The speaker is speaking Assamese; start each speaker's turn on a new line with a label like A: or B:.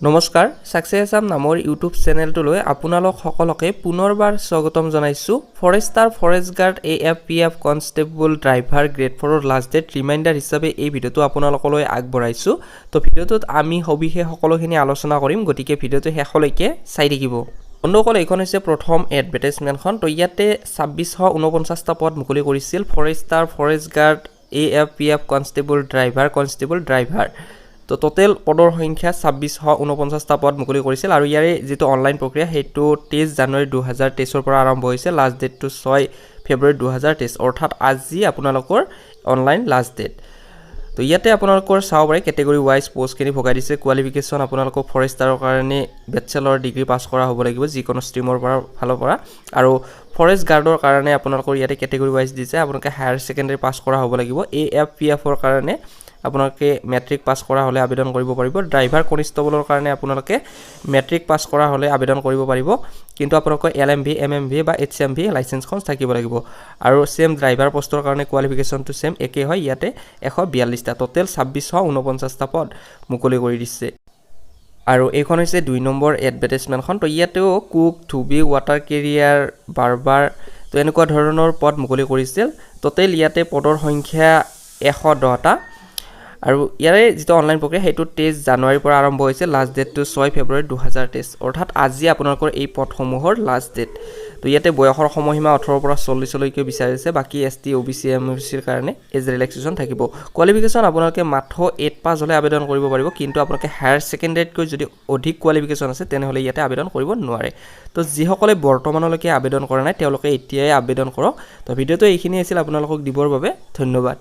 A: নমস্কাৰ সাকসেছ আসাম নামৰ ইউটিউব চেনেলটোলৈ আপোনালোক সকলোকে পুনৰবাৰ স্বাগতম জনাইছো Forester forest guard AFPF constable driver grade 4 ৰ লাষ্ট ডেট ৰিমাইন্ডাৰ হিচাপে এই ভিডিওটো আপোনালোকলৈ আগবঢ়াইছো তো ভিডিওটোত আমি সবিশেষ সকলোখিনি আলোচনা কৰিম গতিকে ভিডিওটো শেষলৈকে চাই থাকিব বন্ধুসকল এইখন হৈছে প্ৰথম এডভাৰটাইজমেণ্টখন তো ইয়াতে 2649 টা পদ মুকলি কৰিছিল Forester forest guard AFPF constable driver তো টোটেল পদৰ সংখ্যা 2649 টা পদ মুকলি কৰিছিল আৰু ইয়াৰে যেটো অনলাইন প্ৰক্ৰিয়া হেতু 23 জানুৱাৰী 2023 ৰ পৰা আৰম্ভ হৈছে লাষ্ট ডেট টু 6 ফেব্ৰুৱাৰী 2023 অৰ্থাৎ আজি আপোনালোকৰ অনলাইন লাষ্ট ডেট তো ইয়াতে আপোনালোকৰ চাও পাৰে ক্যাটেগৰি ওয়াইজ পোষ্ট খিনি ভগাই দিছে কোৱালিফিকেশন আপোনালোকৰ ফৰেষ্টাৰৰ কাৰণে বেচেলৰ ডিগ্ৰী পাস কৰা হ'ব লাগিব যিকোনো ষ্ট্ৰীমৰ পৰা ভালৰ পৰা আৰু ফৰেষ্ট গাৰ্ডৰ কাৰণে আপোনালোকৰ ইয়াতে ক্যাটেগৰি ওয়াইজ দিছে আপোনালোকে হায়াৰ সেকেন্ডাৰী পাস কৰা হ'ব লাগিব AFPF ৰ কাৰণে আপোনালোকে মেট্ৰিক পাস কৰা হলে আবেদন কৰিব পাৰিব ড্ৰাইভাৰ কনষ্টেবলৰ কাৰণে আপোনালোকে মেট্ৰিক পাস কৰা হলে আবেদন কৰিব পাৰিব কিন্তু আপোনালোকৰ LMV MMV বা HMV লাইসেন্সখন থাকিব লাগিব আৰু সেম ড্ৰাইভাৰ পোষ্টৰ কাৰণে কোৱালিফিকেশনটো সেম একে হয় ইয়াতে 142 টা টোটেল 2649 টা পদ মুকলি কৰি দিছে আৰু এইখন হৈছে 2 নম্বৰ এডভাৰটাইজমেণ্টখন তো ইয়াতেও কুক ধুবি ওয়াটাৰ কেৰিয়াৰ বাৰবাৰ তো এনেকুৱা ধৰণৰ পদ মুকলি কৰিছিল টোটেল ইয়াতে পদৰ সংখ্যা 110 টা আৰু ইয়াৰে যেটো অনলাইন প্ৰক্ৰিয়া হেতু 23 জানুৱাৰীৰ পৰা আৰম্ভ হৈছে লাষ্ট ডেট টু 6 ফেব্ৰুৱাৰী 2023 অৰ্থাৎ আজি আপোনালোকৰ এই পদসমূহৰ লাষ্ট ডেট তো ইয়াতে বয়সৰ সময়সীমা 18 পৰা 40 লৈকে বিচাৰিছে বাকি ST OBC MFC ৰ কাৰণে এজ ৰিলেক্সেশন থাকিব কোৱালিফিকেশন আপোনালোকে মাত্ৰ 8 পাস হলে আবেদন কৰিব পাৰিব কিন্তু আপোনালোকে হায়াৰ সেকেন্ডাৰীত কৈ যদি অধিক কোৱালিফিকেশন আছে তেনেহলে ইয়াতে আবেদন কৰিব নোৱাৰে তো যিসকলে বৰ্তমানলৈকে আবেদন কৰা নাই তেওঁলোকে এতিয়াই আবেদন কৰক তো ভিডিওটো এইখিনি আছিল আপোনালোকক দিবৰ বাবে ধন্যবাদ